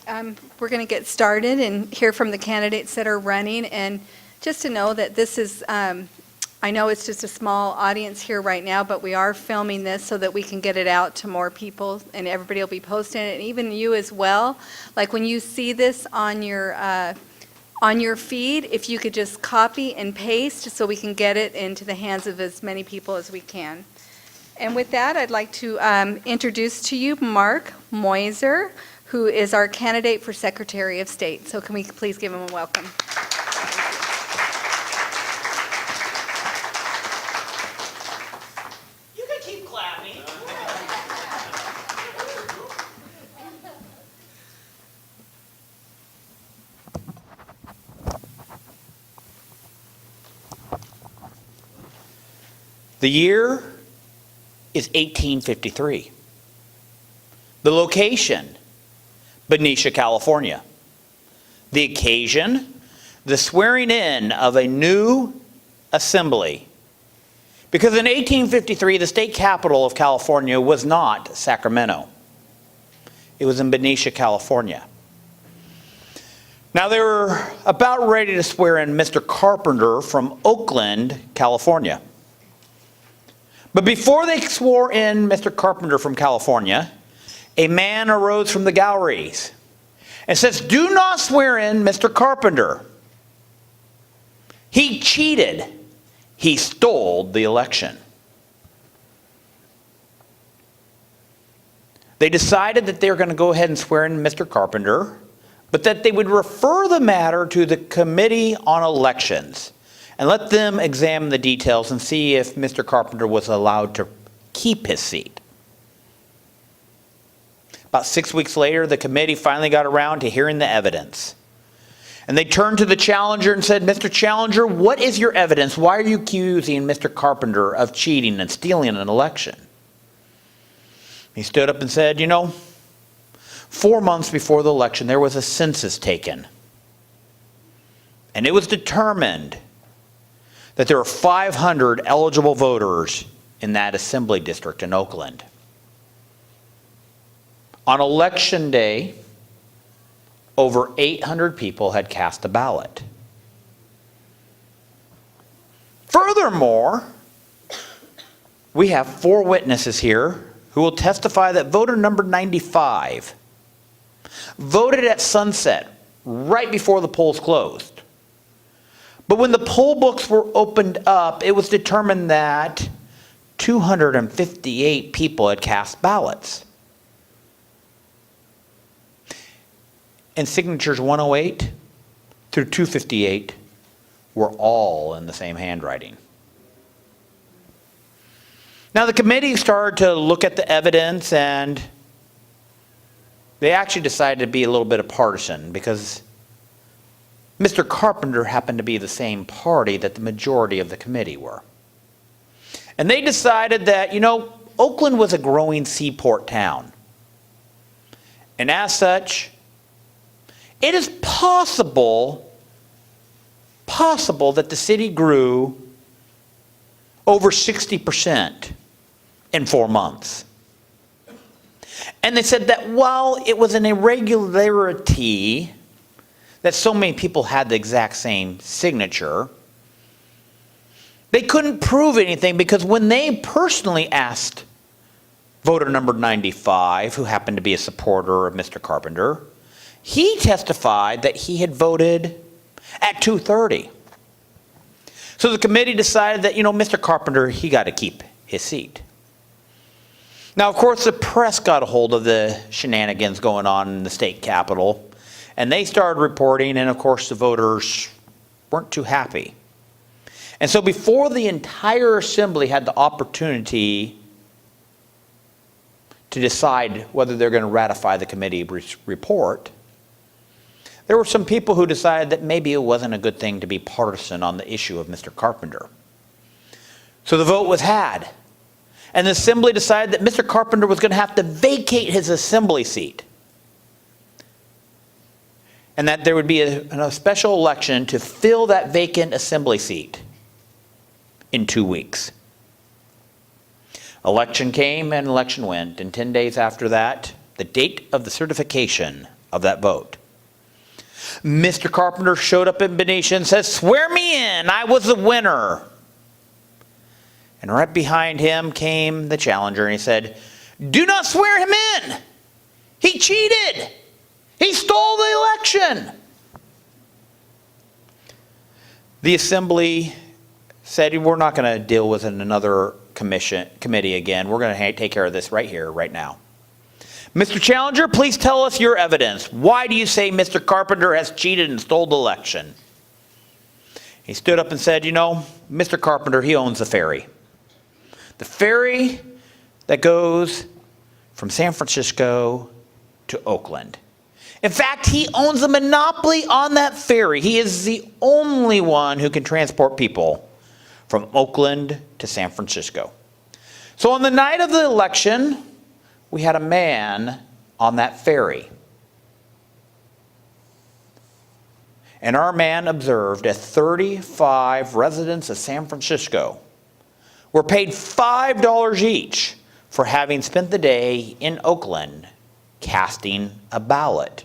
Okay, we're going to get started and hear from the candidates that are running. And just to know that this is, I know it's just a small audience here right now, but we are filming this so that we can get it out to more people and everybody will be posting it, and even you as well. Like when you see this on your feed, if you could just copy and paste so we can get it into the hands of as many people as we can. And with that, I'd like to introduce to you Mark Mauser, who is our candidate for Secretary of State. So can we please give him a welcome? You can keep clapping. The year is 1853. The location, Benicia, California. The occasion, the swearing in of a new assembly. Because in 1853, the state capital of California was not Sacramento. It was in Benicia, California. Now they were about ready to swear in Mr. Carpenter from Oakland, California. But before they swore in Mr. Carpenter from California, a man arose from the galleries and says, "Do not swear in Mr. Carpenter. He cheated. He stole the election." They decided that they were going to go ahead and swear in Mr. Carpenter, but that they would refer the matter to the Committee on Elections and let them examine the details and see if Mr. Carpenter was allowed to keep his seat. About 6 weeks later, the committee finally got around to hearing the evidence. And they turned to the challenger and said, "Mr. Challenger, what is your evidence? Why are you accusing Mr. Carpenter of cheating and stealing an election?" He stood up and said, 4 months before the election, there was a census taken. And it was determined that there were 500 eligible voters in that assembly district in Oakland. On election day, over 800 people had cast a ballot. Furthermore, we have 4 witnesses here who will testify that voter number 95 voted at sunset right before the polls closed. But when the poll books were opened up, it was determined that 258 people had cast ballots. And signatures 108 through 258 were all in the same handwriting. Now the committee started to look at the evidence, and they actually decided to be a little bit of partisan because Mr. Carpenter happened to be the same party that the majority of the committee were. And they decided that, Oakland was a growing seaport town. And as such, it is possible that the city grew over 60% in 4 months. And they said that while it was an irregularity that so many people had the exact same signature, they couldn't prove anything because when they personally asked voter number 95, who happened to be a supporter of Mr. Carpenter, he testified that he had voted at 2:30. So the committee decided that, Mr. Carpenter, he got to keep his seat. Now, of course, the press got a hold of the shenanigans going on in the state capitol, and they started reporting, and of course the voters weren't too happy. And so before the entire assembly had the opportunity to decide whether they're going to ratify the committee report, there were some people who decided that maybe it wasn't a good thing to be partisan on the issue of Mr. Carpenter. So the vote was had, and the assembly decided that Mr. Carpenter was going to have to vacate his assembly seat, and that there would be a special election to fill that vacant assembly seat in 2 weeks. Election came and election went, and 10 days after that, the date of the certification of that vote. Mr. Carpenter showed up in Benicia and says, "Swear me in, I was the winner." And right behind him came the challenger and he said, "Do not swear him in. He cheated. He stole the election." The assembly said, "We're not going to deal with it in another committee again. We're going to take care of this right here, right now. Mr. Challenger, please tell us your evidence. Why do you say Mr. Carpenter has cheated and stole the election?" He stood up and said, Mr. Carpenter, he owns the ferry. The ferry that goes from San Francisco to Oakland. In fact, he owns a monopoly on that ferry. He is the only one who can transport people from Oakland to San Francisco. So on the night of the election, we had a man on that ferry. And our man observed that 35 residents of San Francisco were paid $5 each for having spent the day in Oakland casting a ballot.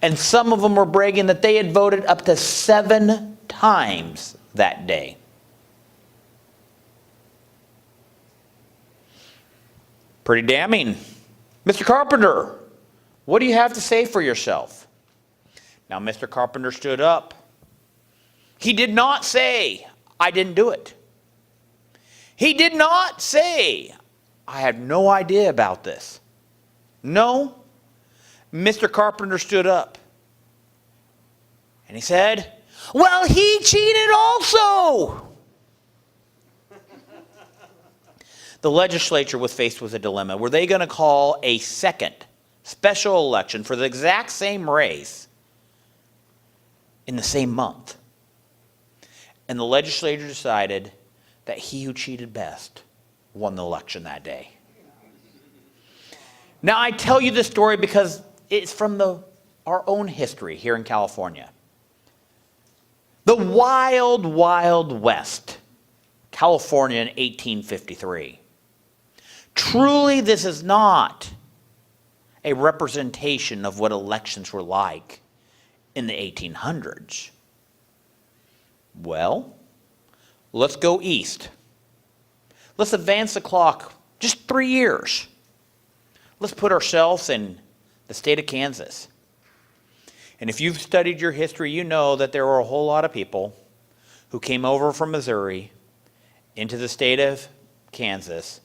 And some of them were bragging that they had voted up to 7 times that day. Pretty damning. Mr. Carpenter, what do you have to say for yourself? Now, Mr. Carpenter stood up. He did not say, "I didn't do it." He did not say, "I had no idea about this." No. Mr. Carpenter stood up. And he said, "Well, he cheated also." The legislature was faced with a dilemma. Were they going to call a second special election for the exact same race in the same month? And the legislature decided that he who cheated best won the election that day. Now, I tell you this story because it's from our own history here in California. The wild, wild West, California in 1853. Truly, this is not a representation of what elections were like in the 1800s. Well, let's go east. Let's advance the clock just 3 years. Let's put ourselves in the state of Kansas. And if you've studied your history, you know that there were a whole lot of people who came over from Missouri into the state of Kansas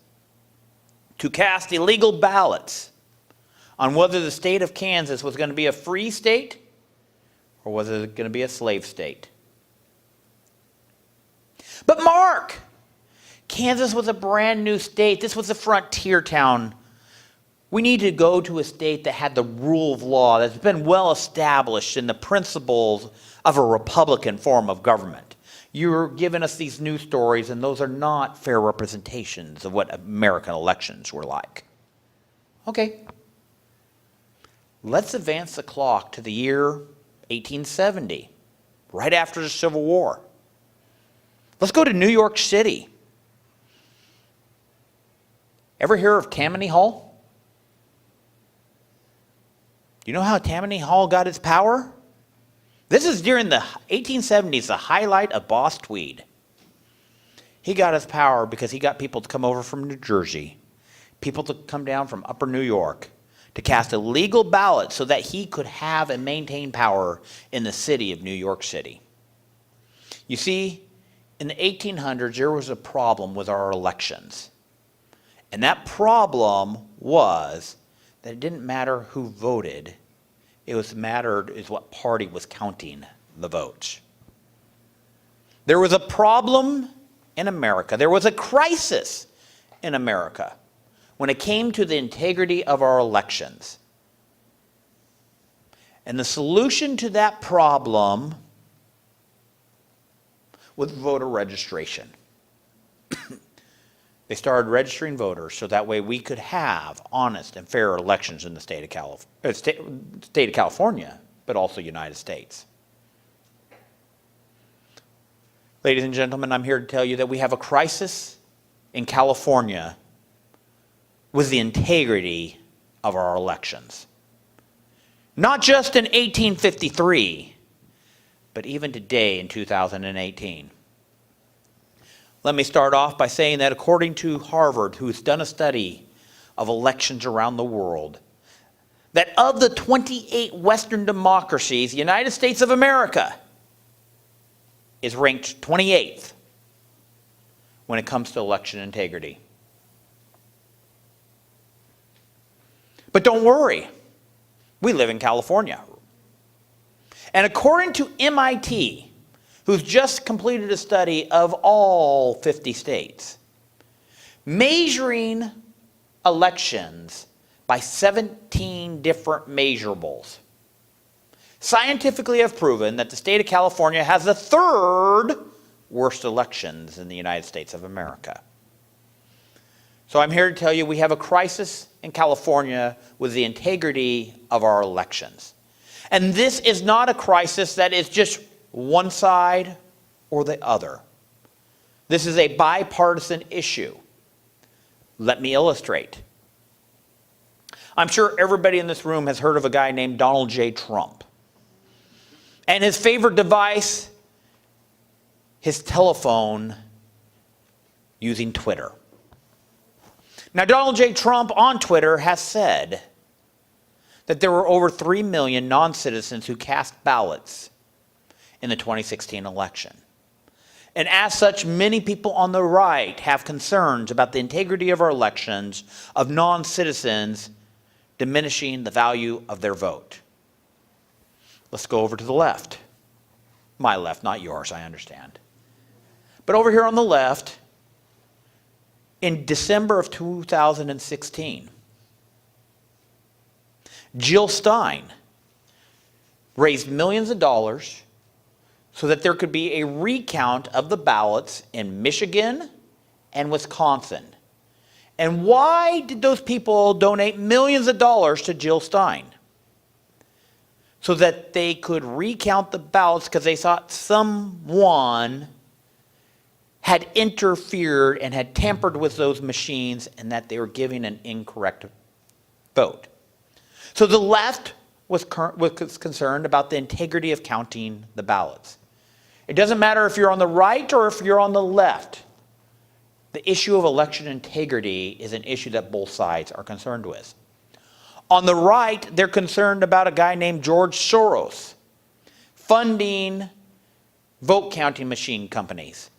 to cast illegal ballots on whether the state of Kansas was going to be a free state or was it going to be a slave state. But Mark, Kansas was a brand new state. This was a frontier town. We need to go to a state that had the rule of law, that's been well established in the principles of a Republican form of government. You're giving us these news stories, and those are not fair representations of what American elections were like. Okay. Let's advance the clock to the year 1870, right after the Civil War. Let's go to New York City. Ever hear of Tammany Hall? Do you know how Tammany Hall got its power? This is during the 1870s, the highlight of Boss Tweed. He got his power because he got people to come over from New Jersey, people to come down from upper New York, to cast a legal ballot so that he could have and maintain power in the city of New York City. You see, in the 1800s, there was a problem with our elections. And that problem was that it didn't matter who voted. It mattered is what party was counting the votes. There was a problem in America. There was a crisis in America when it came to the integrity of our elections. And the solution to that problem was voter registration. They started registering voters so that way we could have honest and fair elections in the state of California, but also United States. Ladies and gentlemen, I'm here to tell you that we have a crisis in California with the integrity of our elections. Not just in 1853, but even today in 2018. Let me start off by saying that according to Harvard, who's done a study of elections around the world, that of the 28 Western democracies, the United States of America is ranked 28th when it comes to election integrity. But don't worry, we live in California. And according to MIT, who's just completed a study of all 50 states, measuring elections by 17 different measurables, scientifically have proven that the state of California has the third worst elections in the United States of America. So I'm here to tell you we have a crisis in California with the integrity of our elections. And this is not a crisis that is just one side or the other. This is a bipartisan issue. Let me illustrate. I'm sure everybody in this room has heard of a guy named Donald J. Trump. And his favorite device, his telephone using Twitter. Now, Donald J. Trump on Twitter has said that there were over 3 million non-citizens who cast ballots in the 2016 election. And as such, many people on the right have concerns about the integrity of our elections, of non-citizens diminishing the value of their vote. Let's go over to the left. My left, not yours, I understand. But over here on the left, in December of 2016, Jill Stein raised millions of dollars so that there could be a recount of the ballots in Michigan and Wisconsin. And why did those people donate millions of dollars to Jill Stein? So that they could recount the ballots because they thought someone had interfered and had tampered with those machines and that they were giving an incorrect vote. So the left was concerned about the integrity of counting the ballots. It doesn't matter if you're on the right or if you're on the left. The issue of election integrity is an issue that both sides are concerned with. On the right, they're concerned about a guy named George Soros funding vote counting machine companies.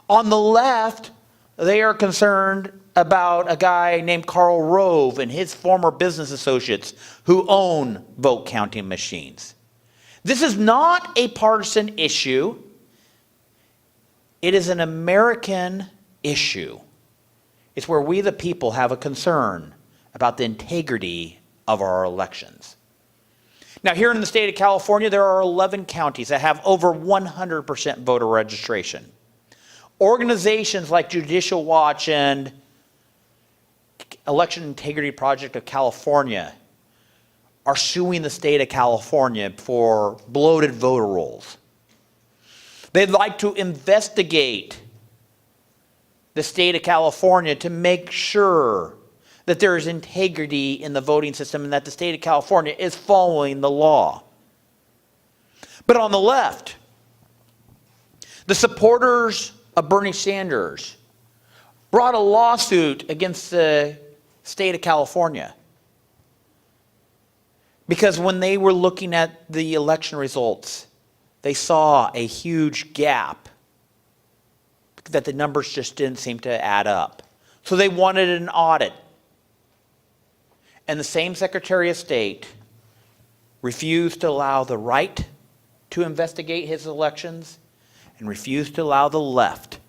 On the left, they are concerned about a guy named Karl Rove and his former business associates who own vote counting machines. This is not a partisan issue. It is an American issue. It's where we the people have a concern about the integrity of our elections. Now, here in the state of California, there are 11 counties that have over 100% voter registration. Organizations like Judicial Watch and Election Integrity Project of California are suing the state of California for bloated voter rolls. They'd like to investigate the state of California to make sure that there is integrity in the voting system and that the state of California is following the law. But on the left, the supporters of Bernie Sanders brought a lawsuit against the state of California because when they were looking at the election results, they saw a huge gap that the numbers just didn't seem to add up. So they wanted an audit. And the same Secretary of State refused to allow the right to investigate his elections and refused to allow the left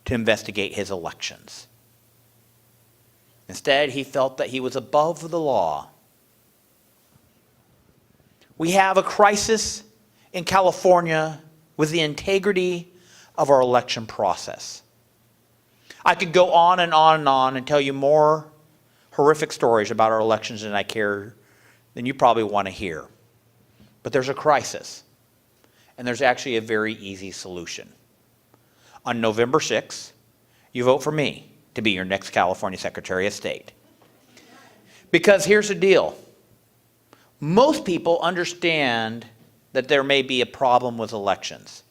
to investigate his elections. Instead, he felt that he was above the law. We have a crisis in California with the integrity of our election process. I could go on and on and on and tell you more horrific stories about our elections than you probably want to hear. But there's a crisis, and there's actually a very easy solution. On November 6th, you vote for me to be your next California Secretary of State. Because here's the deal. Most people understand that there may be a problem with elections.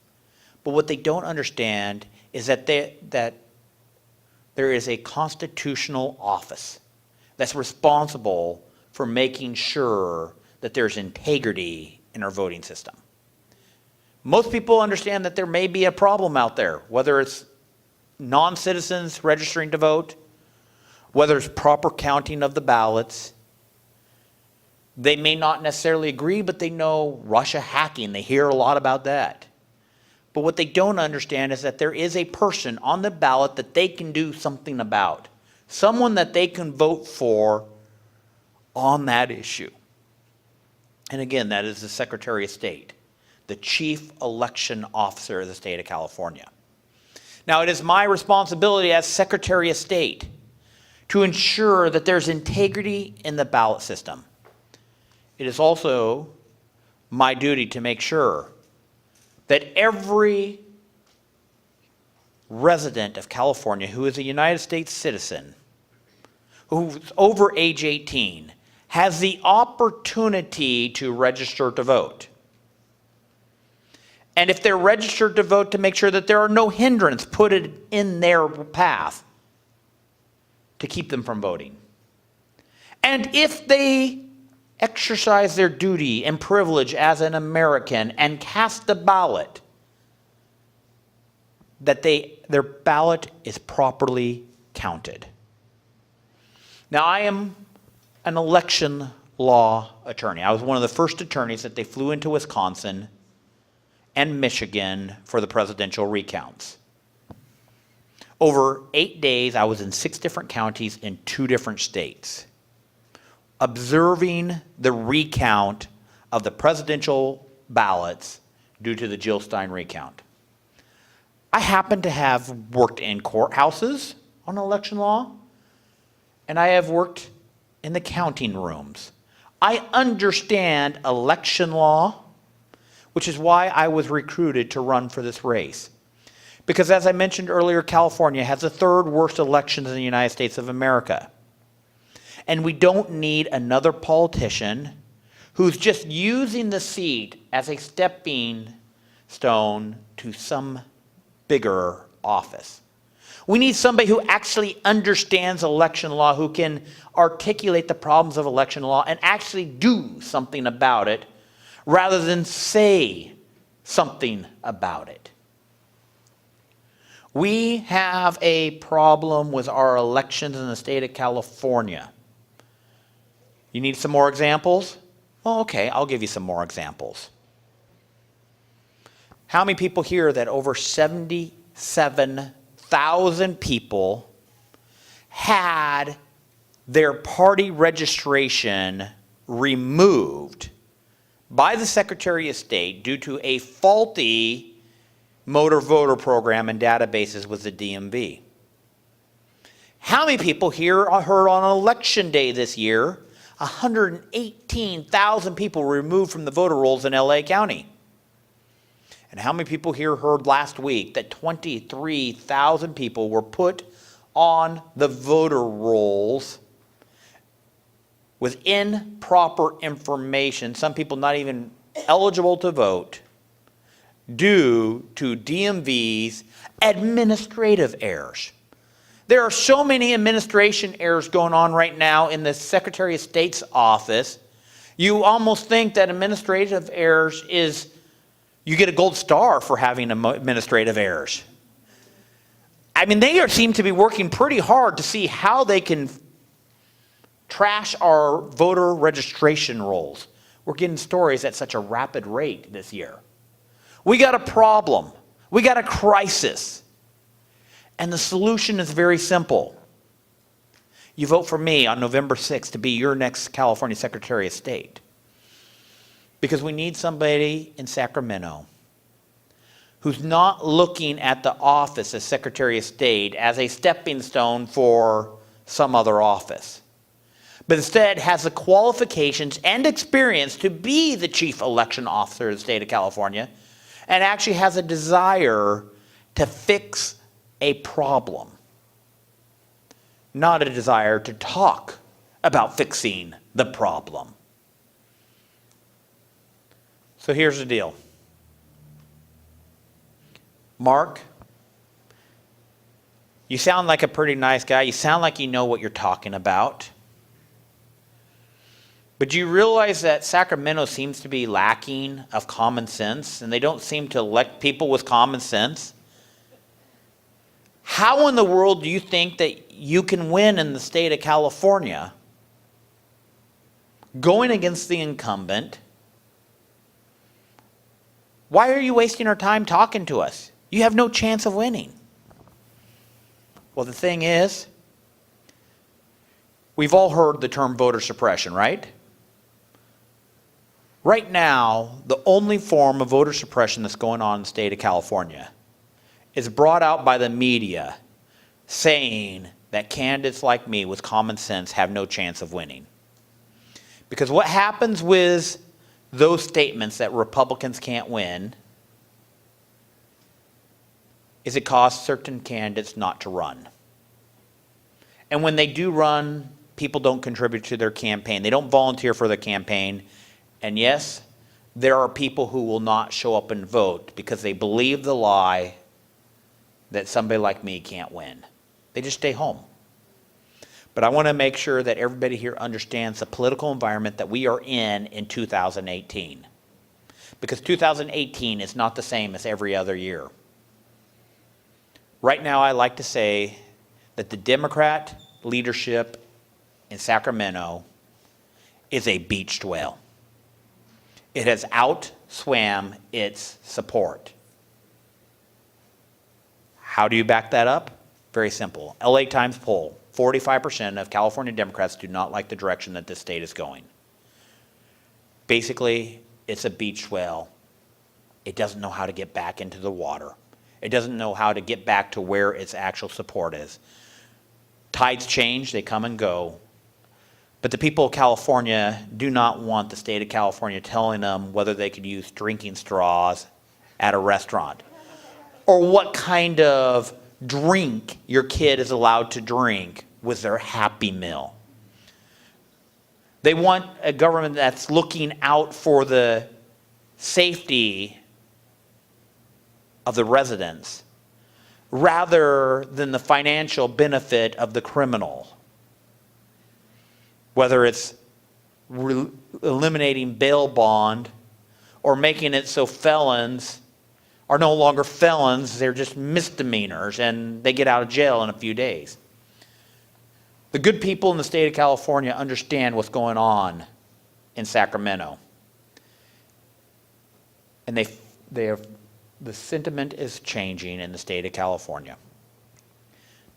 But what they don't understand is that there is a constitutional office that's responsible for making sure that there's integrity in our voting system. Most people understand that there may be a problem out there, whether it's non-citizens registering to vote, whether it's proper counting of the ballots. They may not necessarily agree, but they know Russia hacking. They hear a lot about that. But what they don't understand is that there is a person on the ballot that they can do something about. Someone that they can vote for on that issue. And again, that is the Secretary of State, the Chief Election Officer of the state of California. Now, it is my responsibility as Secretary of State to ensure that there's integrity in the ballot system. It is also my duty to make sure that every resident of California who is a United States citizen, who's over age 18, has the opportunity to register to vote. And if they're registered to vote, to make sure that there are no hindrance put in their path to keep them from voting. And if they exercise their duty and privilege as an American and cast the ballot, that their ballot is properly counted. Now, I am an election law attorney. I was one of the first attorneys that they flew into Wisconsin and Michigan for the presidential recounts. Over 8 days, I was in 6 different counties in 2 different states, observing the recount of the presidential ballots due to the Jill Stein recount. I happen to have worked in courthouses on election law, and I have worked in the counting rooms. I understand election law, which is why I was recruited to run for this race. Because as I mentioned earlier, California has the 3rd worst elections in the United States of America. And we don't need another politician who's just using the seat as a stepping stone to some bigger office. We need somebody who actually understands election law, who can articulate the problems of election law and actually do something about it rather than say something about it. We have a problem with our elections in the state of California. You need some more examples? Well, okay, I'll give you some more examples. How many people here that over 77,000 people had their party registration removed by the Secretary of State due to a faulty motor voter program and databases with the DMV? How many people here heard on election day this year 118,000 people removed from the voter rolls in LA County? And how many people here heard last week that 23,000 people were put on the voter rolls with improper information, some people not even eligible to vote, due to DMV's administrative errors? There are so many administration errors going on right now in the Secretary of State's office. You almost think that administrative errors is, you get a gold star for having administrative errors. I mean, they seem to be working pretty hard to see how they can trash our voter registration rolls. We're getting stories at such a rapid rate this year. We got a problem. We got a crisis. And the solution is very simple. You vote for me on November 6th to be your next California Secretary of State. Because we need somebody in Sacramento who's not looking at the office as Secretary of State as a stepping stone for some other office, but instead has the qualifications and experience to be the Chief Election Officer of the state of California, and actually has a desire to fix a problem, not a desire to talk about fixing the problem. So here's the deal. Mark, you sound like a pretty nice guy. You sound like you know what you're talking about. But do you realize that Sacramento seems to be lacking of common sense, and they don't seem to elect people with common sense? How in the world do you think that you can win in the state of California going against the incumbent? Why are you wasting our time talking to us? You have no chance of winning. Well, the thing is, we've all heard the term voter suppression, right? Right now, the only form of voter suppression that's going on in the state of California is brought out by the media saying that candidates like me with common sense have no chance of winning. Because what happens with those statements that Republicans can't win is it causes certain candidates not to run. And when they do run, people don't contribute to their campaign. They don't volunteer for their campaign. And yes, there are people who will not show up and vote because they believe the lie that somebody like me can't win. They just stay home. But I want to make sure that everybody here understands the political environment that we are in 2018. Because 2018 is not the same as every other year. Right now, I like to say that the Democrat leadership in Sacramento is a beached whale. It has outswam its support. How do you back that up? Very simple. LA Times poll, 45% of California Democrats do not like the direction that this state is going. Basically, it's a beached whale. It doesn't know how to get back into the water. It doesn't know how to get back to where its actual support is. Tides change, they come and go. But the people of California do not want the state of California telling them whether they could use drinking straws at a restaurant, or what kind of drink your kid is allowed to drink with their Happy Meal. They want a government that's looking out for the safety of the residents rather than the financial benefit of the criminal. Whether it's eliminating bail bond or making it so felons are no longer felons, they're just misdemeanors and they get out of jail in a few days. The good people in the state of California understand what's going on in Sacramento. And the sentiment is changing in the state of California.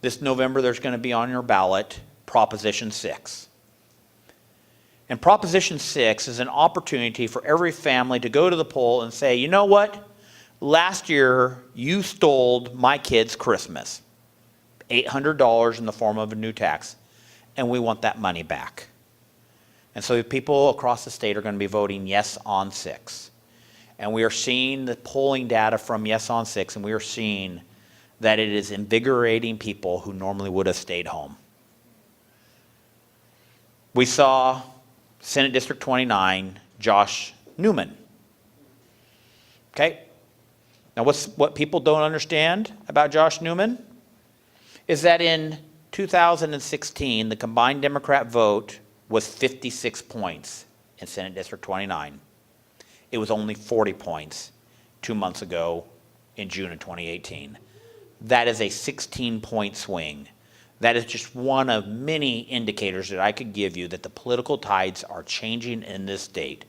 This November, there's going to be on your ballot Proposition 6. And Proposition 6 is an opportunity for every family to go to the poll and say, you know what? Last year, you stole my kid's Christmas. $800 in the form of a new tax. And we want that money back. And so people across the state are going to be voting yes on 6. And we are seeing the polling data from yes on 6, and we are seeing that it is invigorating people who normally would have stayed home. We saw Senate District 29, Josh Newman. Okay? Now what people don't understand about Josh Newman is that in 2016, the combined Democrat vote was 56 points in Senate District 29. It was only 40 points 2 months ago in June of 2018. That is a 16-point swing. That is just one of many indicators that I could give you that the political tides are changing in this state.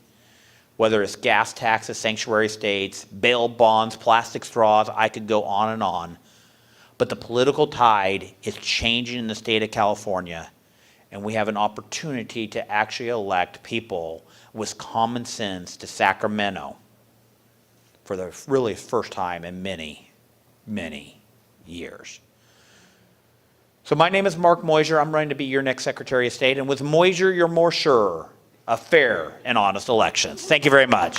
Whether it's gas taxes, sanctuary states, bail bonds, plastic straws, I could go on and on. But the political tide is changing in the state of California, and we have an opportunity to actually elect people with common sense to Sacramento for the really first time in many, many years. So my name is Mark Mauser. I'm running to be your next Secretary of State, and with Mauser, you're more sure of fair and honest elections. Thank you very much.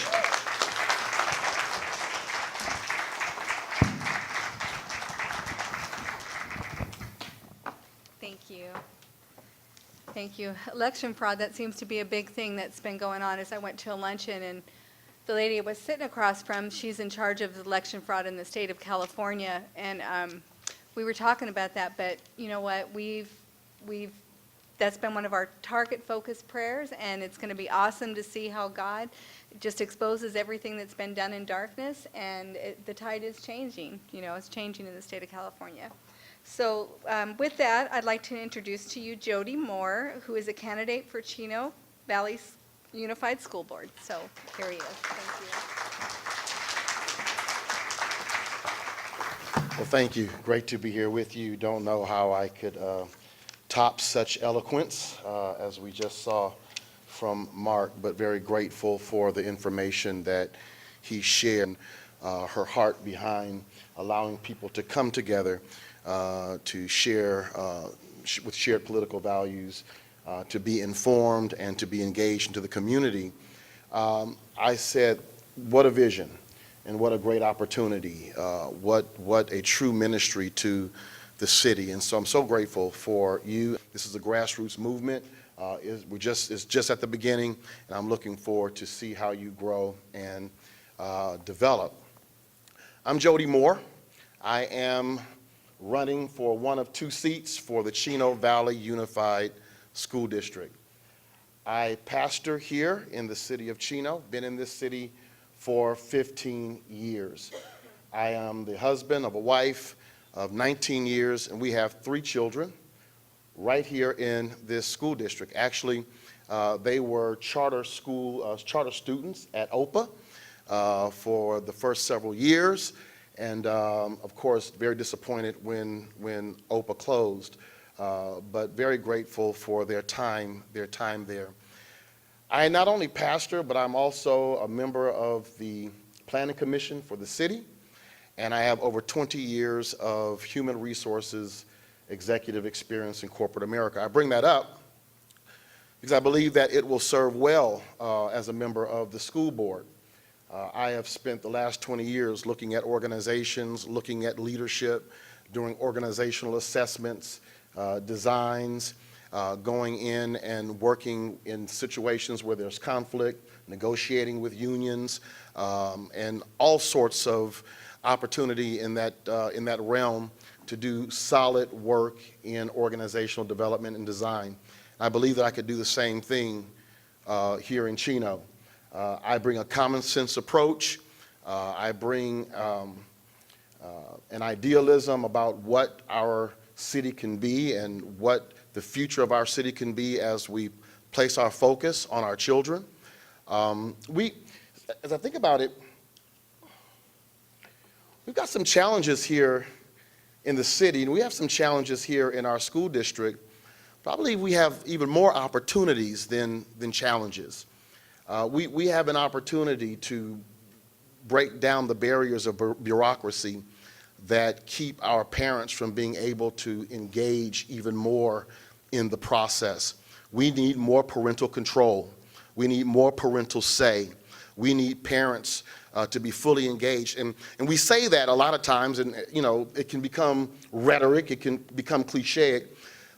Thank you. Thank you. Election fraud, that seems to be a big thing that's been going on. As I went to a luncheon and the lady I was sitting across from, she's in charge of election fraud in the state of California, and we were talking about that, but you know what, that's been one of our target focus prayers, and it's going to be awesome to see how God just exposes everything that's been done in darkness, and the tide is changing. It's changing in the state of California. So with that, I'd like to introduce to you Jody Moore, who is a candidate for Chino Valley Unified School Board. So here he is. Thank you. Well, thank you. Great to be here with you. Don't know how I could top such eloquence as we just saw from Mark, but very grateful for the information that he shared, her heart behind allowing people to come together to share with shared political values, to be informed and to be engaged into the community. I said, what a vision and what a great opportunity, what a true ministry to the city. And so I'm so grateful for you. This is a grassroots movement. It's just at the beginning, and I'm looking forward to see how you grow and develop. I'm Jody Moore. I am running for one of 2 seats for the Chino Valley Unified School District. I pastor here in the city of Chino, been in this city for 15 years. I am the husband of a wife of 19 years, and we have 3 children right here in this school district. Actually, they were charter students at OPA for the first several years, and of course, very disappointed when OPA closed, but very grateful for their time there. I not only pastor, but I'm also a member of the Planning Commission for the city, and I have over 20 years of human resources executive experience in corporate America. I bring that up because I believe that it will serve well as a member of the school board. I have spent the last 20 years looking at organizations, looking at leadership, doing organizational assessments, designs, going in and working in situations where there's conflict, negotiating with unions, and all sorts of opportunity in that realm to do solid work in organizational development and design. I believe that I could do the same thing here in Chino. I bring a common sense approach. I bring an idealism about what our city can be and what the future of our city can be as we place our focus on our children. As I think about it, we've got some challenges here in the city, and we have some challenges here in our school district, but I believe we have even more opportunities than challenges. We have an opportunity to break down the barriers of bureaucracy that keep our parents from being able to engage even more in the process. We need more parental control. We need more parental say. We need parents to be fully engaged. And we say that a lot of times, and it can become rhetoric, it can become cliche,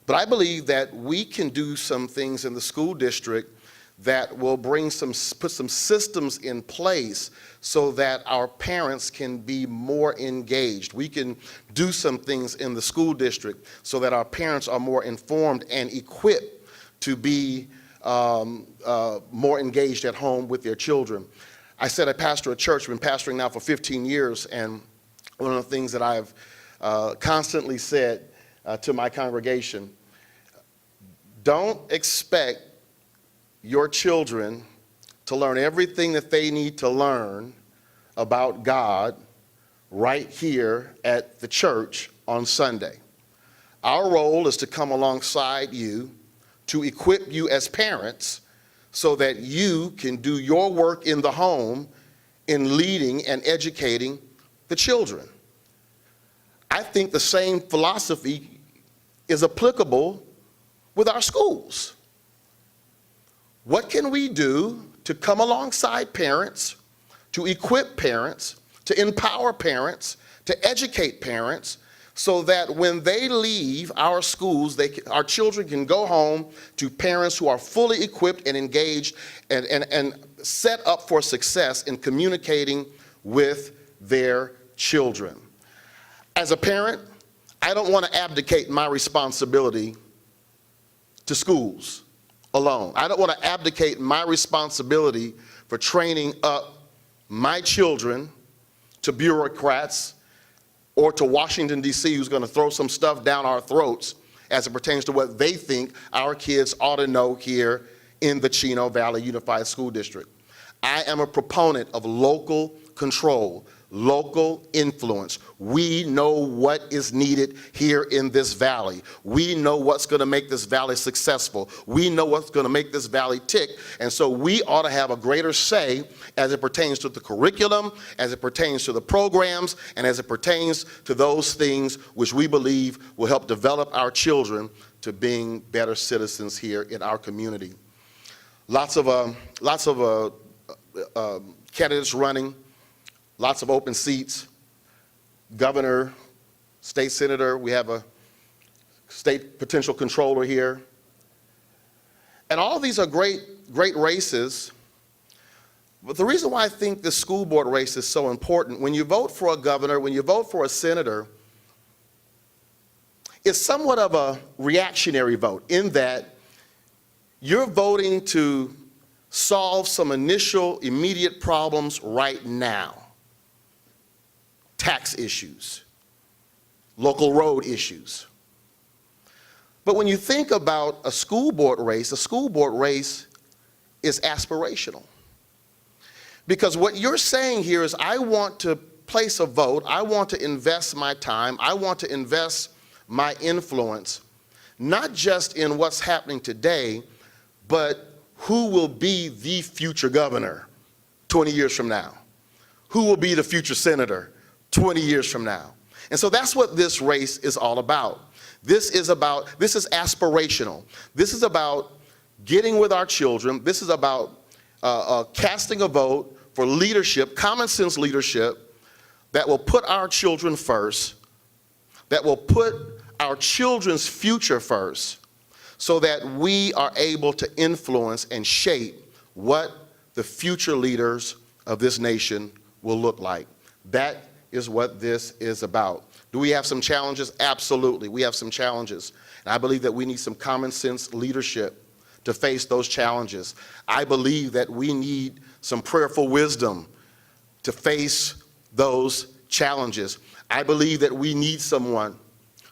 but I believe that we can do some things in the school district that will put some systems in place so that our parents can be more engaged. We can do some things in the school district so that our parents are more informed and equipped to be more engaged at home with their children. I said I pastor a church. I've been pastoring now for 15 years, and one of the things that I've constantly said to my congregation, don't expect your children to learn everything that they need to learn about God right here at the church on Sunday. Our role is to come alongside you, to equip you as parents so that you can do your work in the home in leading and educating the children. I think the same philosophy is applicable with our schools. What can we do to come alongside parents, to equip parents, to empower parents, to educate parents, so that when they leave our schools, our children can go home to parents who are fully equipped and engaged and set up for success in communicating with their children. As a parent, I don't want to abdicate my responsibility to schools alone. I don't want to abdicate my responsibility for training up my children to bureaucrats or to Washington, D.C., who's going to throw some stuff down our throats as it pertains to what they think our kids ought to know here in the Chino Valley Unified School District. I am a proponent of local control, local influence. We know what is needed here in this valley. We know what's going to make this valley successful. We know what's going to make this valley tick. And so we ought to have a greater say as it pertains to the curriculum, as it pertains to the programs, and as it pertains to those things which we believe will help develop our children to being better citizens here in our community. Lots of candidates running. Lots of open seats, governor, state senator, we have a state potential controller here. And all of these are great races, but the reason why I think the school board race is so important, when you vote for a governor, when you vote for a senator, it's somewhat of a reactionary vote in that you're voting to solve some initial, immediate problems right now. Tax issues, local road issues. But when you think about a school board race is aspirational. Because what you're saying here is, I want to place a vote, I want to invest my time, I want to invest my influence, not just in what's happening today, but who will be the future governor 20 years from now? Who will be the future senator 20 years from now? And so that's what this race is all about. This is aspirational. This is about getting with our children. This is about casting a vote for leadership, common sense leadership, that will put our children first, that will put our children's future first, so that we are able to influence and shape what the future leaders of this nation will look like. That is what this is about. Do we have some challenges? Absolutely, we have some challenges. And I believe that we need some common sense leadership to face those challenges. I believe that we need some prayerful wisdom to face those challenges. I believe that we need someone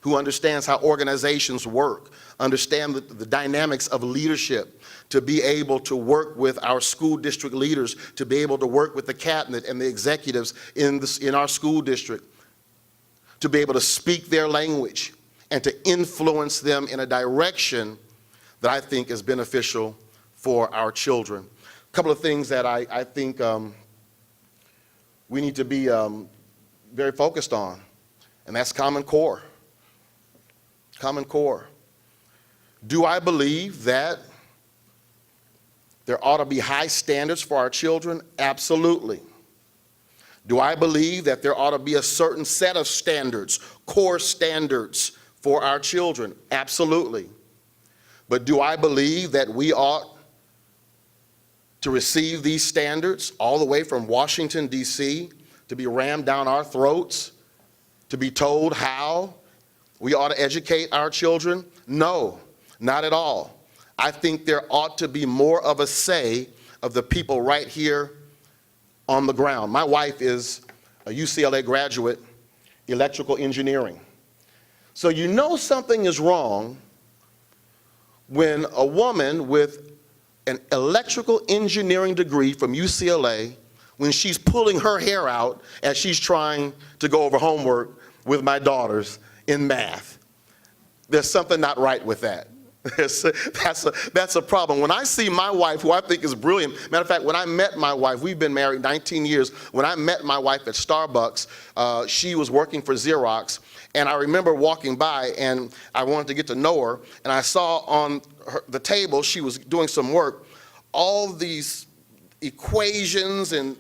who understands how organizations work, understand the dynamics of leadership, to be able to work with our school district leaders, to be able to work with the cabinet and the executives in our school district, to be able to speak their language and to influence them in a direction that I think is beneficial for our children. A couple of things that I think we need to be very focused on, and that's Common Core. Common Core. Do I believe that there ought to be high standards for our children? Absolutely. Do I believe that there ought to be a certain set of standards, core standards for our children? Absolutely. But do I believe that we ought to receive these standards all the way from Washington, D.C., to be rammed down our throats, to be told how we ought to educate our children? No, not at all. I think there ought to be more of a say of the people right here on the ground. My wife is a UCLA graduate, electrical engineering. So you know something is wrong when a woman with an electrical engineering degree from UCLA, when she's pulling her hair out as she's trying to go over homework with my daughters in math. There's something not right with that. That's a problem. When I see my wife, who I think is brilliant, matter of fact, when I met my wife, we've been married 19 years. When I met my wife at Starbucks, she was working for Xerox, and I remember walking by, and I wanted to get to know her, and I saw on the table, she was doing some work, all these equations and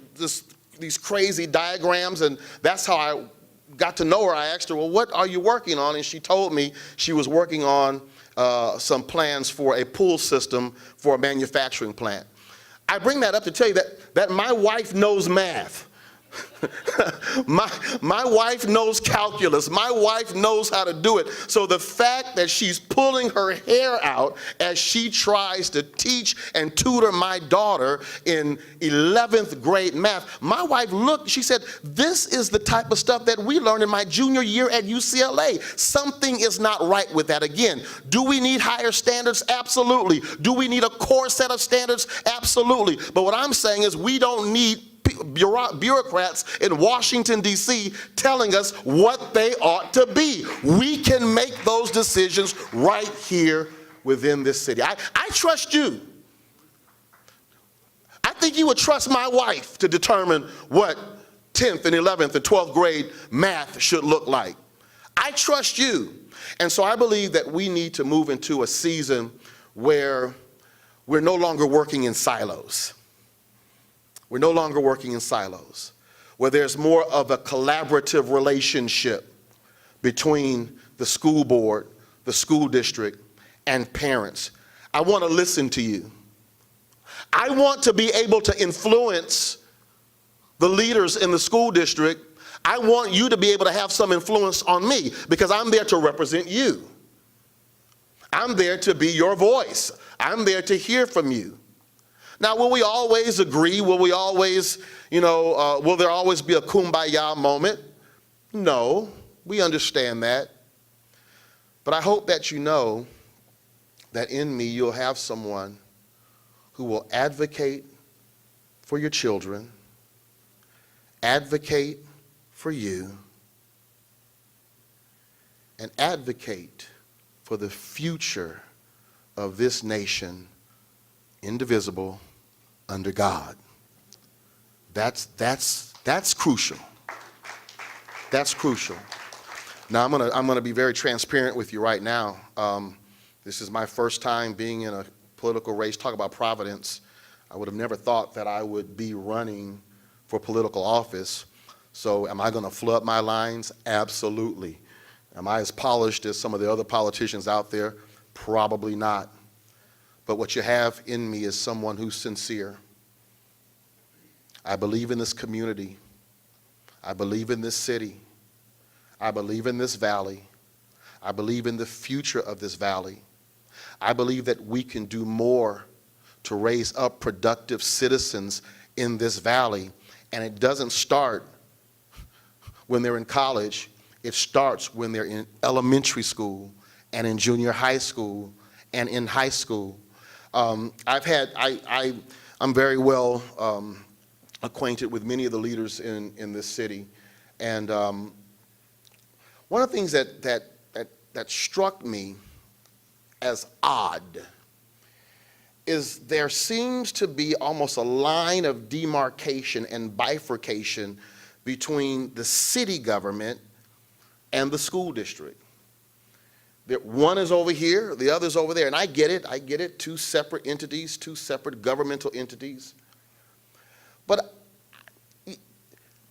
these crazy diagrams, and that's how I got to know her, I asked her, well, what are you working on? And she told me she was working on some plans for a pool system for a manufacturing plant. I bring that up to tell you that my wife knows math. My wife knows calculus. My wife knows how to do it. So the fact that she's pulling her hair out as she tries to teach and tutor my daughter in 11th grade math, my wife looked, she said, this is the type of stuff that we learned in my junior year at UCLA. Something is not right with that. Again, do we need higher standards? Absolutely. Do we need a core set of standards? Absolutely. But what I'm saying is we don't need bureaucrats in Washington, D.C. telling us what they ought to be. We can make those decisions right here within this city. I trust you. I think you would trust my wife to determine what 10th and 11th and 12th grade math should look like. I trust you. And so I believe that we need to move into a season where we're no longer working in silos. We're no longer working in silos, where there's more of a collaborative relationship between the school board, the school district, and parents. I want to listen to you. I want to be able to influence the leaders in the school district. I want you to be able to have some influence on me because I'm there to represent you. I'm there to be your voice. I'm there to hear from you. Now, will we always agree? Will we always, will there always be a kumbaya moment? No, we understand that. But I hope that you know that in me you'll have someone who will advocate for your children, advocate for you, and advocate for the future of this nation, indivisible, under God. That's crucial. That's crucial. Now I'm gonna be very transparent with you right now. This is my first time being in a political race. Talk about Providence. I would have never thought that I would be running for political office. So am I gonna flood my lines? Absolutely. Am I as polished as some of the other politicians out there? Probably not. But what you have in me is someone who's sincere. I believe in this community. I believe in this city. I believe in this valley. I believe in the future of this valley. I believe that we can do more to raise up productive citizens in this valley. And it doesn't start when they're in college. It starts when they're in elementary school and in junior high school and in high school. I'm very well acquainted with many of the leaders in this city. And one of the things that struck me as odd is there seems to be almost a line of demarcation and bifurcation between the city government and the school district. One is over here, the other's over there, and I get it, two separate entities, two separate governmental entities. But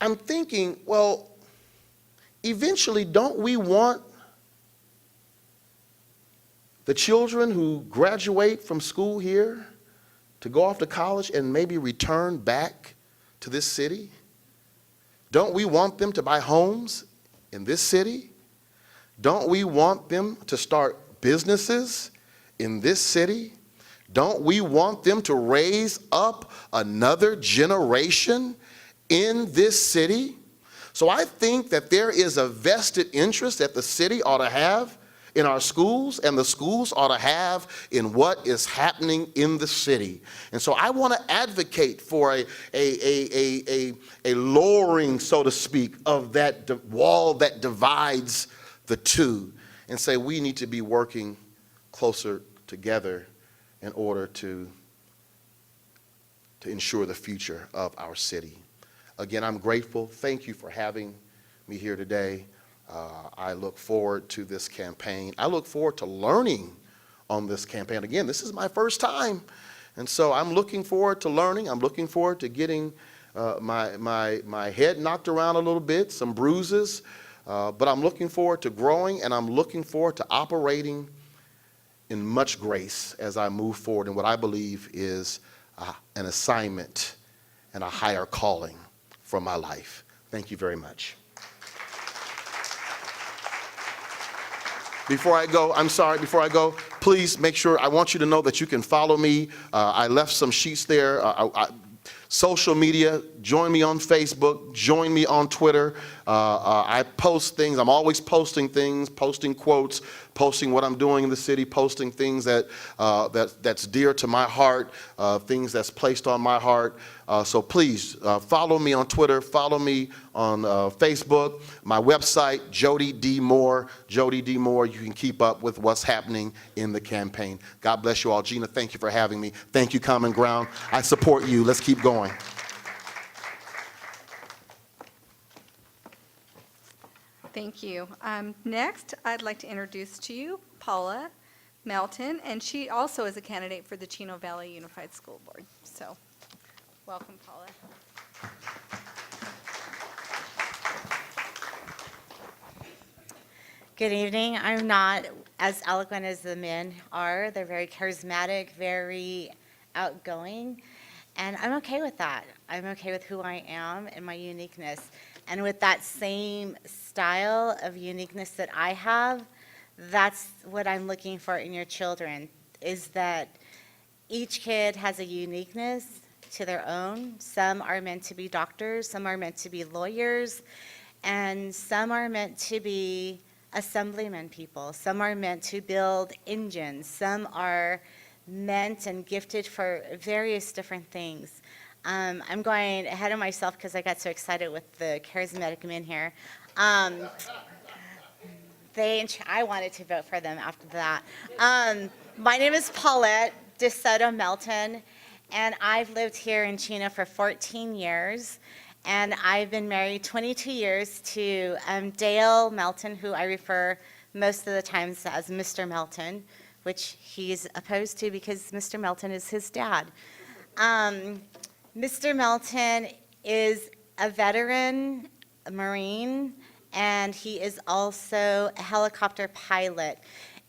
I'm thinking, well, eventually don't we want the children who graduate from school here to go off to college and maybe return back to this city? Don't we want them to buy homes in this city? Don't we want them to start businesses in this city? Don't we want them to raise up another generation in this city? So I think that there is a vested interest that the city ought to have in our schools, and the schools ought to have in what is happening in the city. And so I want to advocate for a lowering, so to speak, of that wall that divides the two, and say we need to be working closer together in order to ensure the future of our city. Again, I'm grateful. Thank you for having me here today. I look forward to this campaign. I look forward to learning on this campaign. Again, this is my first time, and so I'm looking forward to learning. I'm looking forward to getting my head knocked around a little bit, some bruises, But I'm looking forward to growing, and I'm looking forward to operating in much grace as I move forward in what I believe is an assignment and a higher calling for my life. Thank you very much. Before I go, please make sure, I want you to know that you can follow me. I left some sheets there. Social media, join me on Facebook, join me on Twitter. I post things, I'm always posting things, posting quotes, posting what I'm doing in the city, posting things that's dear to my heart, things that's placed on my heart. So please follow me on Twitter, follow me on Facebook, my website, Jody D. Moore, Jody D. Moore. You can keep up with what's happening in the campaign. God bless you all. Gina, thank you for having me. Thank you, Common Ground. I support you. Let's keep going. Thank you. Next, I'd like to introduce to you Paula Melton, and she also is a candidate for the Chino Valley Unified School Board. So, welcome, Paula. Good evening. I'm not as eloquent as the men are. They're very charismatic, very outgoing, and I'm okay with that. I'm okay with who I am and my uniqueness. And with that same style of uniqueness that I have, that's what I'm looking for in your children, is that each kid has a uniqueness to their own. Some are meant to be doctors, some are meant to be lawyers, and some are meant to be assemblyman people. Some are meant to build engines. Some are meant and gifted for various different things. I'm going ahead of myself because I got so excited with the charismatic men here. I wanted to vote for them after that. My name is Paulette DeSoto Melton, and I've lived here in Chino for 14 years. And I've been married 22 years to Dale Melton, who I refer most of the times as Mr. Melton, which he's opposed to because Mr. Melton is his dad. Mr. Melton is a veteran, a Marine, and he is also a helicopter pilot.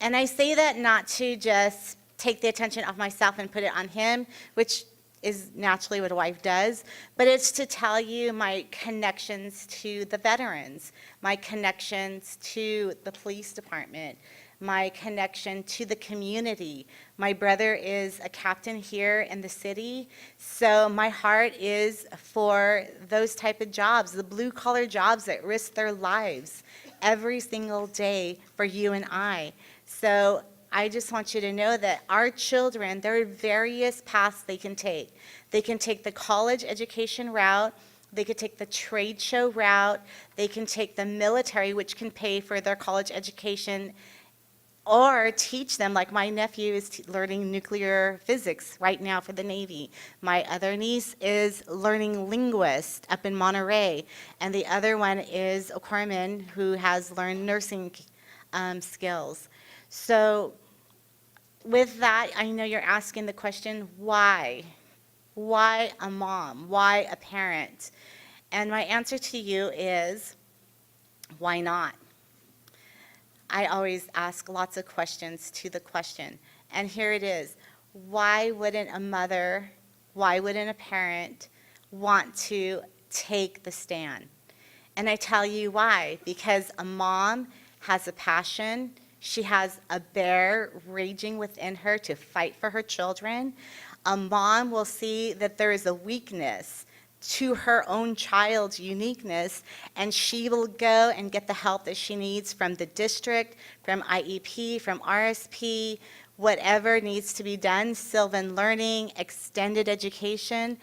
And I say that not to just take the attention off myself and put it on him, which is naturally what a wife does, but it's to tell you my connections to the veterans, my connections to the police department, my connection to the community. My brother is a captain here in the city, so my heart is for those type of jobs, the blue-collar jobs that risk their lives every single day for you and I. So I just want you to know that our children, there are various paths they can take. They can take the college education route, they could take the trade show route, they can take the military, which can pay for their college education, or teach them, like my nephew is learning nuclear physics right now for the Navy. My other niece is learning linguist up in Monterey, and the other one is a corpsman who has learned nursing skills. So with that, I know you're asking the question, why? Why a mom? Why a parent? And my answer to you is, why not? I always ask lots of questions to the question. And here it is. Why wouldn't a mother, why wouldn't a parent want to take the stand? And I tell you why. Because a mom has a passion. She has a bear raging within her to fight for her children. A mom will see that there is a weakness to her own child's uniqueness, and she will go and get the help that she needs from the district, from IEP, from RSP, whatever needs to be done, Sylvan Learning, extended education.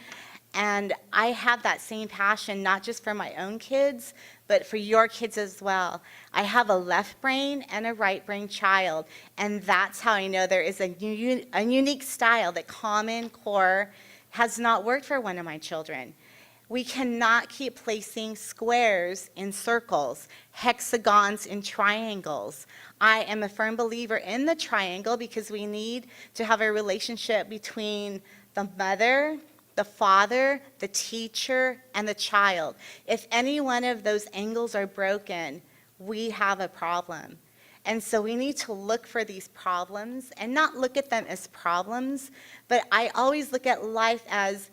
And I have that same passion, not just for my own kids, but for your kids as well. I have a left brain and a right brain child, and that's how I know there is a unique style that Common Core has not worked for one of my children. We cannot keep placing squares in circles, hexagons in triangles. I am a firm believer in the triangle because we need to have a relationship between the mother, the father, the teacher, and the child. If any one of those angles are broken, we have a problem. And so we need to look for these problems and not look at them as problems, but I always look at life as,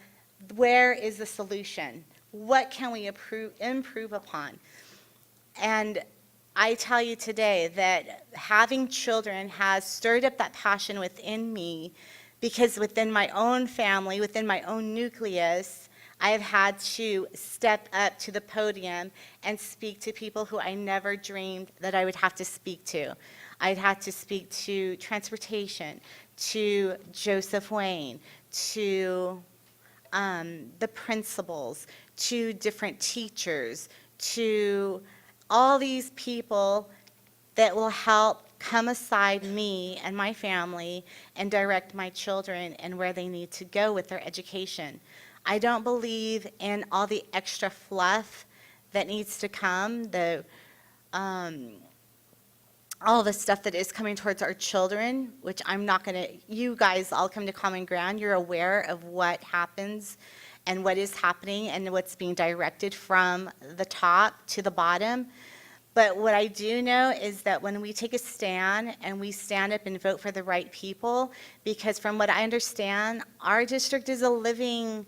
where is the solution? What can we improve upon? And I tell you today that having children has stirred up that passion within me, because within my own family, within my own nucleus, I have had to step up to the podium and speak to people who I never dreamed that I would have to speak to. I'd had to speak to transportation, to Joseph Wayne, to the principals, to different teachers, to all these people that will help come aside me and my family and direct my children and where they need to go with their education. I don't believe in all the extra fluff that needs to come, all the stuff that is coming towards our children, which I'm not going to, you guys all come to common ground. You're aware of what happens and what is happening and what's being directed from the top to the bottom. But what I do know is that when we take a stand and we stand up and vote for the right people, because from what I understand, our district is a living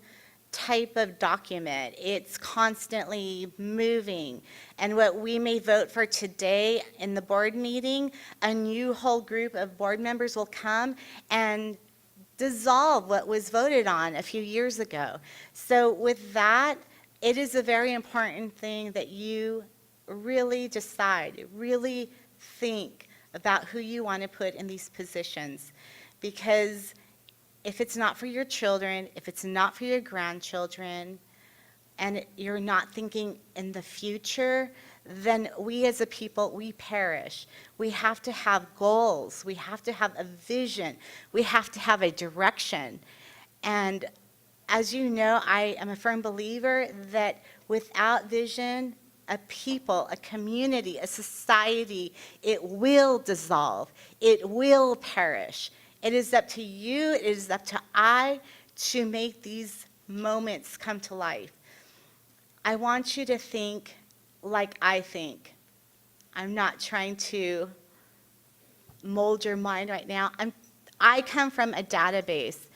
type of document. It's constantly moving. And what we may vote for today in the board meeting, a new whole group of board members will come and dissolve what was voted on a few years ago. So with that, it is a very important thing that you really decide, really think about who you want to put in these positions. Because if it's not for your children, if it's not for your grandchildren, and you're not thinking in the future, then we as a people, we perish. We have to have goals. We have to have a vision. We have to have a direction. And as you know, I am a firm believer that without vision, a people, a community, a society, it will dissolve. It will perish. It is up to you, it is up to I to make these moments come to life. I want you to think like I think. I'm not trying to mold your mind right now. I come from a database.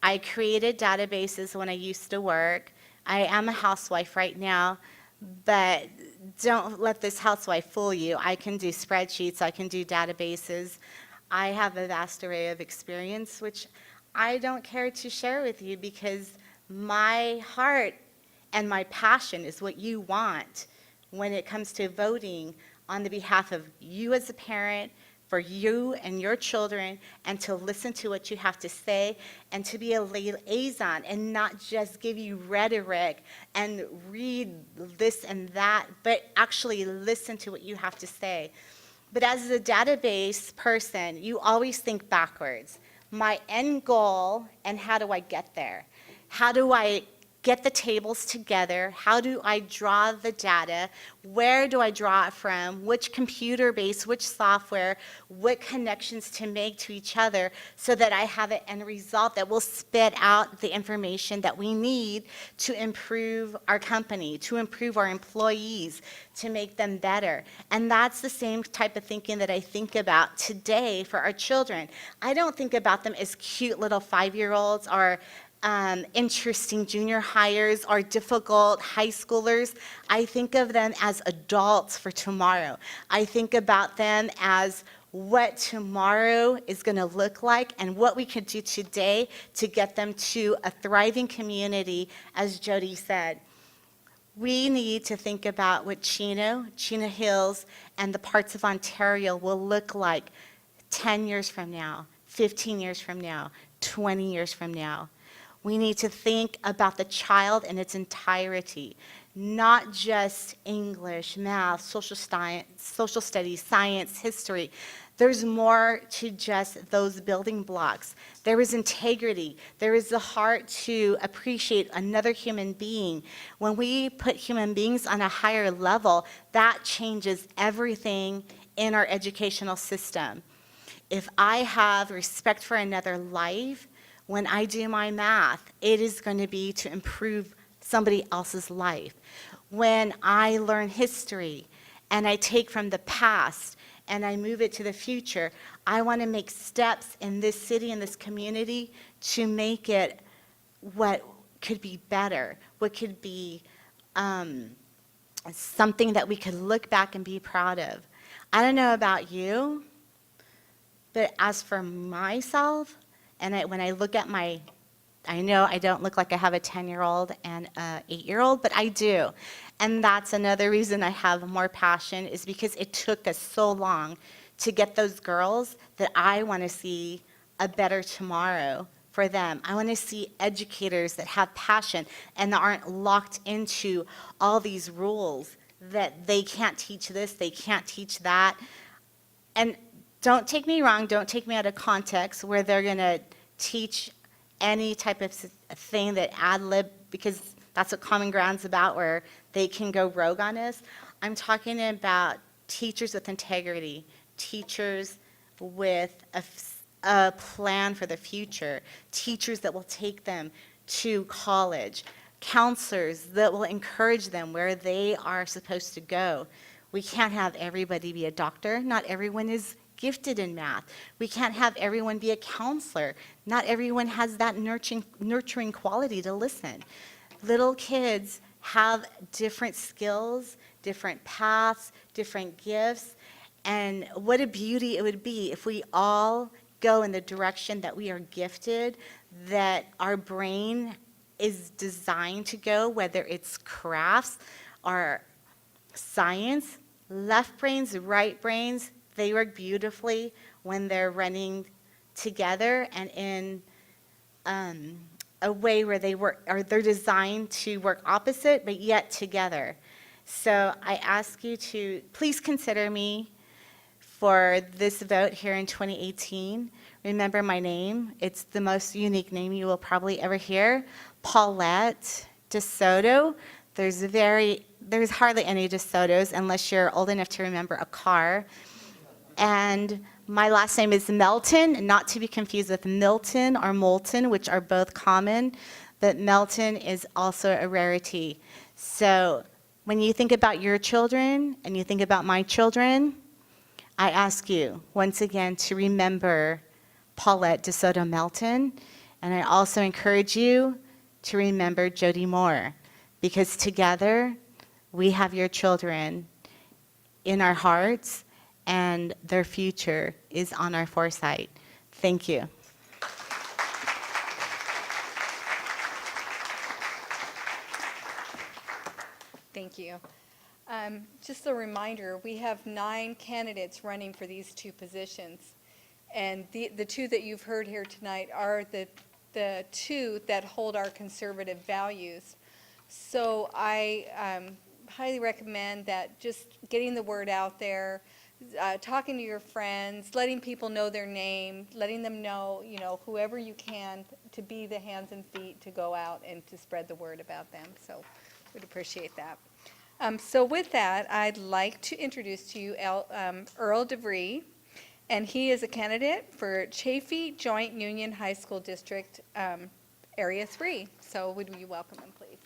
I created databases when I used to work. I am a housewife right now, but don't let this housewife fool you. I can do spreadsheets, I can do databases. I have a vast array of experience, which I don't care to share with you because my heart and my passion is what you want when it comes to voting on the behalf of you as a parent, for you and your children, and to listen to what you have to say, and to be a liaison and not just give you rhetoric and read this and that, but actually listen to what you have to say. But as a database person, you always think backwards. My end goal, and how do I get there? How do I get the tables together? How do I draw the data? Where do I draw it from? Which computer base, which software, what connections to make to each other so that I have an end result that will spit out the information that we need to improve our company, to improve our employees, to make them better. And that's the same type of thinking that I think about today for our children. I don't think about them as cute little 5-year-olds or interesting junior hires or difficult high schoolers. I think of them as adults for tomorrow. I think about them as what tomorrow is going to look like and what we could do today to get them to a thriving community, as Jody said. We need to think about what Chino Hills, and the parts of Ontario will look like 10 years from now, 15 years from now, 20 years from now. We need to think about the child in its entirety, not just English, math, social studies, science, history. There's more to just those building blocks. There is integrity. There is the heart to appreciate another human being. When we put human beings on a higher level, that changes everything in our educational system. If I have respect for another life, when I do my math, it is going to be to improve somebody else's life. When I learn history and I take from the past and I move it to the future. I want to make steps in this city, in this community, to make it what could be better, what could be something that we could look back and be proud of. I don't know about you, but as for myself, and when I look at I know I don't look like I have a 10-year-old and an 8-year-old, but I do. And that's another reason I have more passion, is because it took us so long to get those girls that I want to see a better tomorrow for them. I want to see educators that have passion and that aren't locked into all these rules that they can't teach this, they can't teach that. And don't take me wrong, don't take me out of context where they're going to teach any type of thing that ad lib, because that's what Common Ground's about, where they can go rogue on us. I'm talking about teachers with integrity, teachers with a plan for the future, teachers that will take them to college, counselors that will encourage them where they are supposed to go. We can't have everybody be a doctor. Not everyone is gifted in math. We can't have everyone be a counselor. Not everyone has that nurturing quality to listen. Little kids have different skills, different paths, different gifts, and what a beauty it would be if we all go in the direction that we are gifted, that our brain is designed to go, whether it's crafts or science. Left brains, right brains, they work beautifully when they're running together and in a way where they work, or they're designed to work opposite, but yet together. So I ask you to please consider me for this vote here in 2018. Remember my name. It's the most unique name you will probably ever hear. Paulette DeSoto. There's hardly any DeSotos unless you're old enough to remember a car. And my last name is Melton, not to be confused with Milton or Molten, which are both common, but Melton is also a rarity. So when you think about your children and you think about my children, I ask you once again to remember Paulette DeSoto Melton, and I also encourage you to remember Jody Moore, because together we have your children in our hearts, and their future is on our foresight. Thank you. Thank you. Just a reminder, we have 9 candidates running for these 2 positions. And the 2 that you've heard here tonight are the 2 that hold our conservative values. So I highly recommend that just getting the word out there, talking to your friends, letting people know their name, letting them know, whoever you can, to be the hands and feet to go out and to spread the word about them. So we'd appreciate that. So with that, I'd like to introduce to you Earl Vries, and he is a candidate for Chaffey Joint Union High School District, Area 3. So would you welcome him, please?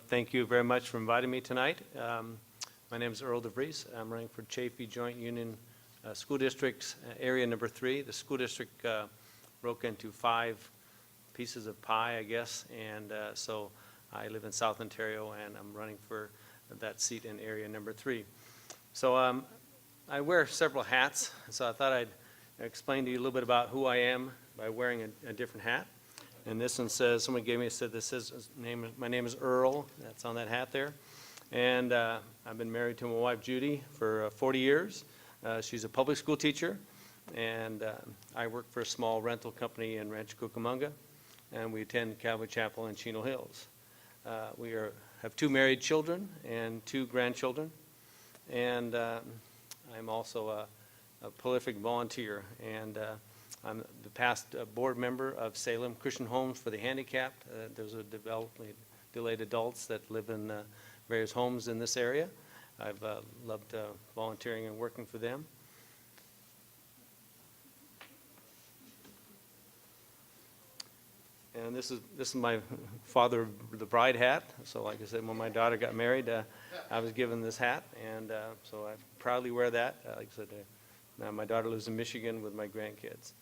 Thank you very much for inviting me tonight. My name is Earl Vries. I'm running for Chaffey Joint Union School District, Area Number 3. The school district broke into 5 pieces of pie, I guess, and so I live in South Ontario, and I'm running for that seat in Area Number 3. So I wear several hats, so I thought I'd explain to you a little bit about who I am by wearing a different hat. And this one says, someone gave me, said this is my name is Earl. That's on that hat there. And I've been married to my wife, Jody, for 40 years. She's a public school teacher, and I work for a small rental company in Rancho Cucamonga, and we attend Calvary Chapel in Chino Hills. We have 2 married children and 2 grandchildren, and I'm also a prolific volunteer, and I'm the past board member of Salem Christian Homes for the Handicapped. Those are developmentally delayed adults that live in various homes in this area. I've loved volunteering and working for them. And this is my father of the bride hat. So like I said, when my daughter got married, I was given this hat, and so I proudly wear that. Like I said, now my daughter lives in Michigan with my grandkids.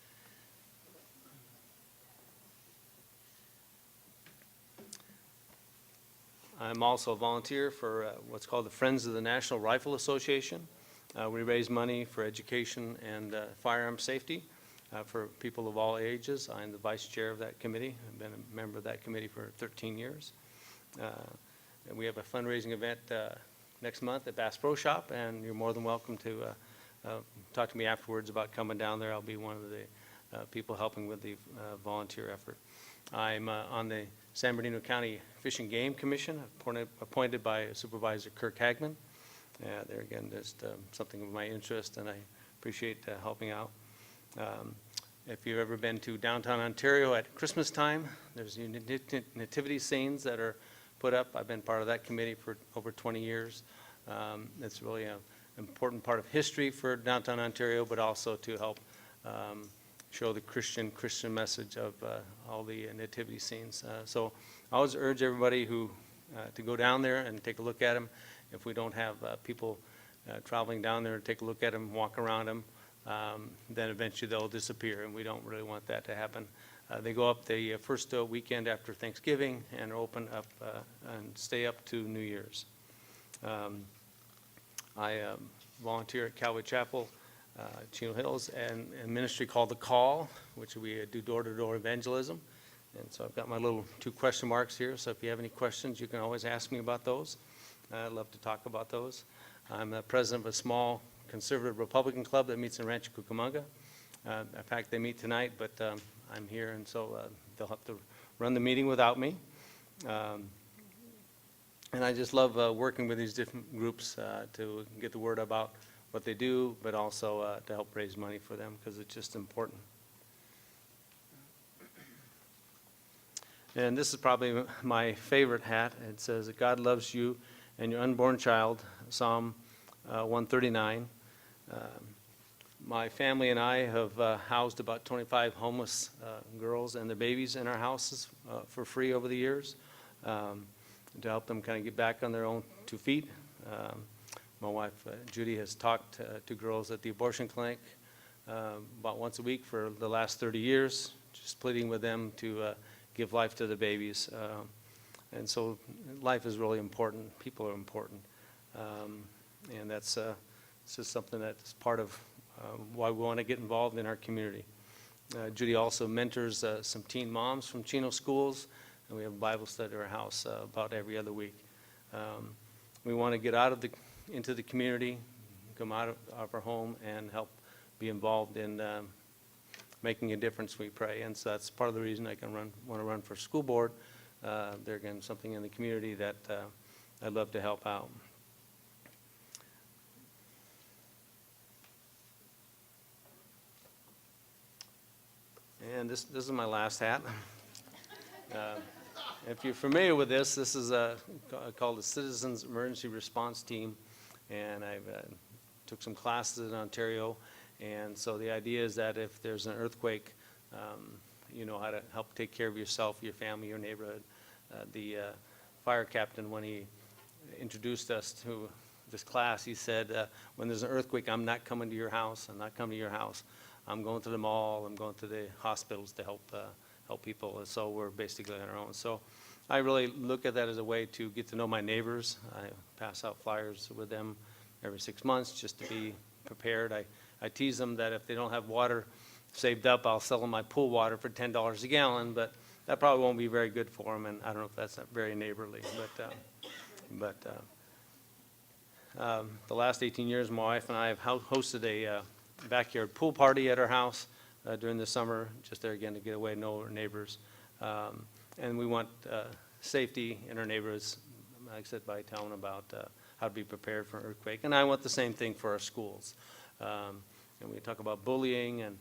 I'm also a volunteer for what's called the Friends of the National Rifle Association. We raise money for education and firearm safety for people of all ages. I'm the vice chair of that committee. I've been a member of that committee for 13 years. And we have a fundraising event next month at Bass Pro Shop, and you're more than welcome to talk to me afterwards about coming down there. I'll be one of the people helping with the volunteer effort. I'm on the San Bernardino County Fish and Game Commission, appointed by Supervisor Kirk Hagman. There again, just something of my interest, and I appreciate helping out. If you've ever been to downtown Ontario at Christmas time, there's nativity scenes that are put up. I've been part of that committee for over 20 years. It's really an important part of history for downtown Ontario, but also to help show the Christian message of all the nativity scenes. So I always urge everybody to go down there and take a look at them. If we don't have people traveling down there to take a look at them, walk around them, then eventually they'll disappear, and we don't really want that to happen. They go up the first weekend after Thanksgiving and are open up and stay up to New Year's. I volunteer at Calvary Chapel, Chino Hills, and a ministry called The Call, which we do door-to-door evangelism. And so I've got my little 2 question marks here, so if you have any questions, you can always ask me about those. I'd love to talk about those. I'm the president of a small conservative Republican club that meets in Rancho Cucamonga. In fact, they meet tonight, but I'm here, and so they'll have to run the meeting without me. And I just love working with these different groups to get the word about what they do, but also to help raise money for them, because it's just important. And this is probably my favorite hat. It says that God loves you and your unborn child, Psalm 139. My family and I have housed about 25 homeless girls and their babies in our houses for free over the years, to help them kind of get back on their own 2 feet. My wife, Jody, has talked to girls at the abortion clinic about once a week for the last 30 years, just pleading with them to give life to the babies. And so life is really important. People are important. And that's it's just something that's part of why we want to get involved in our community. Judy also mentors some teen moms from Chino schools, and we have a Bible study at our house about every other week. We want to get into the community, come out of our home, and help be involved in making a difference, we pray. And so that's part of the reason I want to run for school board. There again, something in the community that I'd love to help out. And this is my last hat. If you're familiar with this is called the Citizens Emergency Response Team, and I've took some classes in Ontario, and so the idea is that if there's an earthquake, you know how to help take care of yourself, your family, your neighborhood. The fire captain, when he introduced us to this class, he said, when there's an earthquake, I'm not coming to your house. I'm not coming to your house. I'm going to the mall. I'm going to the hospitals to help people. And so we're basically on our own. So I really look at that as a way to get to know my neighbors. I pass out flyers with them every 6 months just to be prepared. I tease them that if they don't have water saved up, I'll sell them my pool water for $10 a gallon, but that probably won't be very good for them, and I don't know if that's not very neighborly. But the last 18 years, my wife and I have hosted a backyard pool party at our house during the summer, just there again to get away and know our neighbors. And we want safety in our neighborhoods, like I said, by telling about how to be prepared for an earthquake. And I want the same thing for our schools. And we talk about bullying and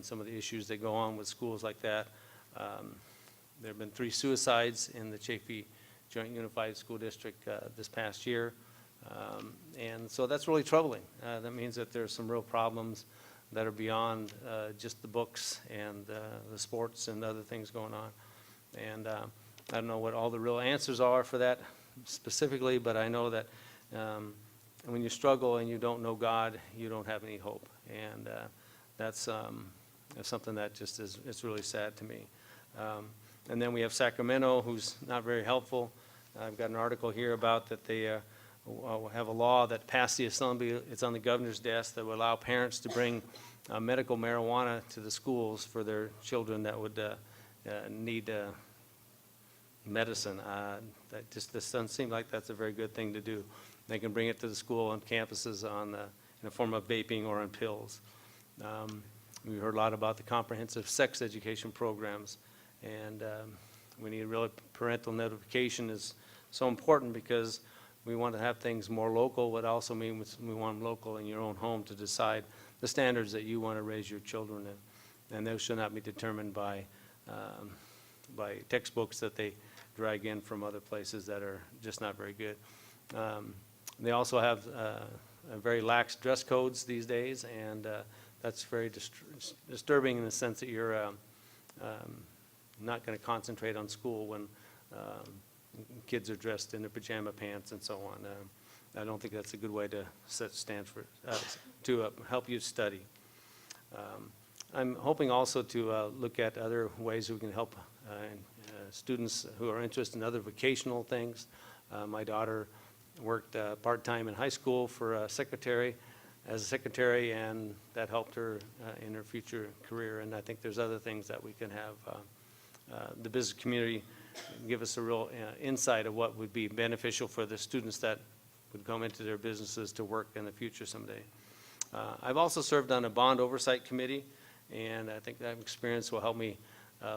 some of the issues that go on with schools like that. There have been 3 suicides in the Chaffey Joint Unified School District this past year. And so that's really troubling. That means that there's some real problems that are beyond just the books and the sports and other things going on. And I don't know what all the real answers are for that specifically, but I know that when you struggle and you don't know God, you don't have any hope. And that's something that just is, it's really sad to me. And then we have Sacramento, who's not very helpful. I've got an article here about that they have a law that passed the assembly, it's on the governor's desk, that would allow parents to bring medical marijuana to the schools for their children that would need medicine. That just doesn't seem like that's a very good thing to do. They can bring it to the school on campuses in the form of vaping or on pills. We heard a lot about the comprehensive sex education programs, and we need really parental notification is so important because we want to have things more local, but also means we want them local in your own home to decide the standards that you want to raise your children in. And those should not be determined by textbooks that they drag in from other places that are just not very good. They also have very lax dress codes these days, and that's very disturbing in the sense that you're not going to concentrate on school when kids are dressed in their pajama pants and so on. I don't think that's a good way to set standards for to help you study. I'm hoping also to look at other ways we can help students who are interested in other vocational things. My daughter worked part-time in high school for a secretary, as a secretary, and that helped her in her future career. And I think there's other things that we can have the business community give us a real insight of what would be beneficial for the students that would come into their businesses to work in the future someday. I've also served on a bond oversight committee, and I think that experience will help me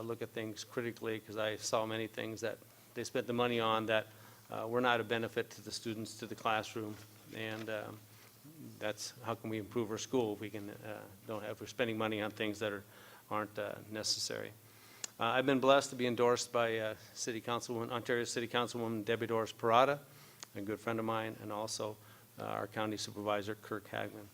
look at things critically, because I saw many things that they spent the money on that were not a benefit to the students, to the classroom, and that's how can we improve our school if we can if we're spending money on things that aren't necessary. I've been blessed to be endorsed by Ontario City Councilwoman Debbie Doris Parada, a good friend of mine, and also our county supervisor, Kirk Hagman.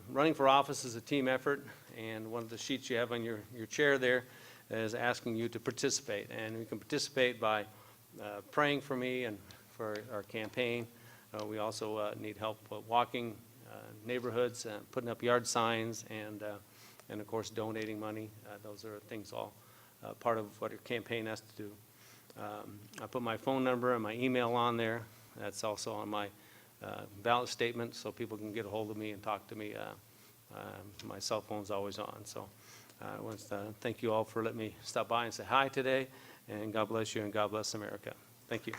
Running for office is a team effort, and one of the sheets you have on your chair there is asking you to participate. And you can participate by praying for me and for our campaign. We also need help walking neighborhoods, putting up yard signs, and of course donating money. Those are things all part of what your campaign has to do. I put my phone number and my email on there. That's also on my ballot statement, so people can get a hold of me and talk to me. My cell phone's always on. So I want to thank you all for letting me stop by and say hi today, and God bless you and God bless America. Thank you.